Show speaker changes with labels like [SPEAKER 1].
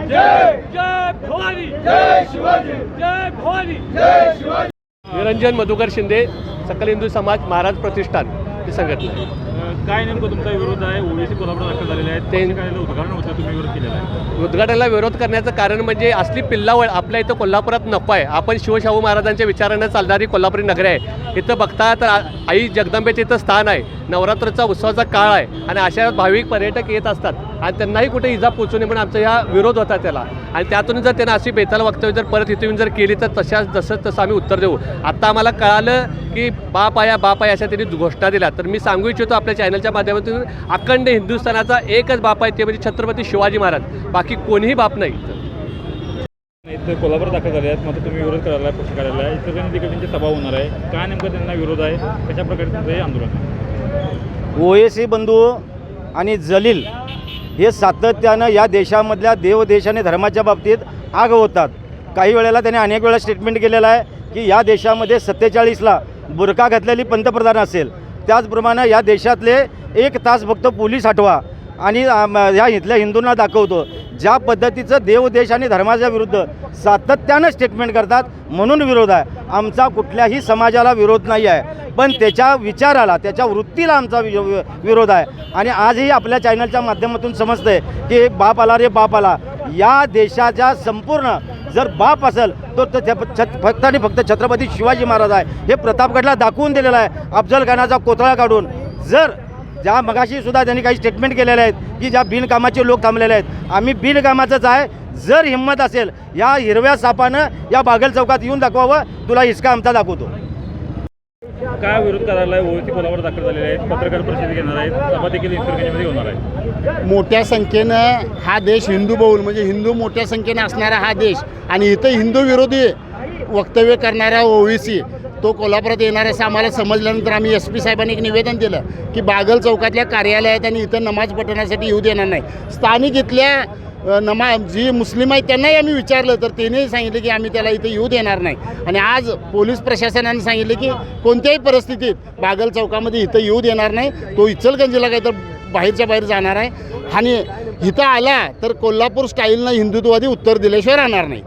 [SPEAKER 1] जय जय भवानी, जय शिवाजी, जय भवानी, जय शिवाजी।
[SPEAKER 2] निरंजन मधुकर शिंदे, सकल हिंदू समाज महाराज प्रतिष्ठान ही संघटना आहे।
[SPEAKER 1] काय नेमकं तुमचा विरोध आहे? ओबीसी कोल्हापूर दाखल झालेले आहेत, ते काय उद्घाटन होतं, तुम्ही विरोध केलेला आहे?
[SPEAKER 2] उद्घाटनाला विरोध करण्याचं कारण म्हणजे असली पिल्लावळ आपल्या इथं कोल्हापुरात नको आहे। आपण शिवशाहू महाराजांच्या विचारानं चालणारी कोल्हापुरी नगर आहे। इथं बघता तर आई जगदंबेचं इथं स्थान आहे, नवरात्राचा उत्सवाचा काळ आहे आणि अशा भाविक पर्यटक येत असतात आणि त्यांनाही कुठे इजा पोचू नये म्हणून आमचा ह्या विरोध होता त्याला। आणि त्यातून जर त्यांना अशी बेताल वक्तव्य जर परत इथून जर केली तर तसं आम्ही उत्तर देऊ। आत्ता आम्हाला कळालं की बाप आहे अशा त्यांनी घोषणा दिल्या, तर मी सांगू इच्छितो आपल्या चॅनलच्या माध्यमातून अखंड हिंदुस्थानाचा एकच बाप आहे, ते म्हणजे छत्रपती शिवाजी महाराज, बाकी कोणीही बाप नाही।
[SPEAKER 1] इथं कोल्हापूर दाखल झाले आहेत, मात्र तुम्ही विरोध करायला पक्ष काढायला आहे, इतर त्यांची सभा होणार आहे, काय नेमकं त्यांना विरोध आहे, कशा प्रकारे तुमचं हे आंदोलन आहे?
[SPEAKER 3] ओएसी बंधू आणि जलील हे सातत्यानं या देशामधल्या देवदेश आणि धर्माच्या बाबतीत आगवतात। काही वेळेला त्याने अनेक वेळा स्टेटमेंट केलेलं आहे की या देशामध्ये 47ला बुरखा घातलेली पंतप्रधान असेल, त्याचप्रमाणे या देशातले 1 तास फक्त पोलीस हटवा आणि ह्या इथल्या हिंदूंना दाखवतो। ज्या पद्धतीचं देवदेश आणि धर्माच्या विरुद्ध सातत्यानं स्टेटमेंट करतात म्हणून विरोध आहे। आमचा कुठल्याही समाजाला विरोध नाही आहे, पण त्याच्या विचाराला, त्याच्या वृत्तीला आमचा विरोध आहे। आणि आजही आपल्या चॅनलच्या माध्यमातून समजतंय की बाप आला रे बाप आला। या देशाच्या संपूर्ण जर बाप असेल तर फक्त आणि फक्त छत्रपती शिवाजी महाराज आहे। हे प्रतापगडला दाखवून दिलेलं आहे अफजल खानाचा कोथळा काढून। जर ज्या मगाशी सुद्धा त्यांनी काही स्टेटमेंट केलेले आहेत की ज्या बिनकामाचे लोक थांबलेले आहेत, आम्ही बिनकामाचंच आहे। जर हिंमत असेल या हिरव्या सापानं या बागल चौकात येऊन दाखवावं, तुला हिसका आमचा दाखवतो।
[SPEAKER 1] काय विरोध करायला आहे? ओबीसी कोल्हापूर दाखल झालेले आहेत, पत्रकार परिषद घेणार आहेत, सभा देखील इचलकरंजीमध्ये होणार आहे।
[SPEAKER 4] मोठ्या संख्येनं हा देश हिंदू बहुल म्हणजे हिंदू मोठ्या संख्येनं असणारा हा देश आणि इथं हिंदू विरोधी वक्तव्य करणारा ओबीसी तो कोल्हापुरात येणार असं आम्हाला समजल्यानंतर आम्ही SP साहेबांनी एक निवेदन दिलं की बागल चौकातल्या कार्यालयात आणि इथं नमाज पठणासाठी येऊ देणार नाही। स्थानिक इथल्या जी मुस्लिम आहेत त्यांनाही आम्ही विचारलं तर त्यांनी सांगितलं की आम्ही त्याला इथं येऊ देणार नाही। आणि आज पोलीस प्रशासनाने सांगितलं की कोणत्याही परिस्थितीत बागल चौकामध्ये इथं येऊ देणार नाही, तो इचलकरंजीला काय तर बाहेरच्या बाहेर जाणार आहे आणि इथं आला तर कोल्हापूर स्टाईलनं हिंदुत्ववादी उत्तर दिल्याशिवाय राहणार नाही।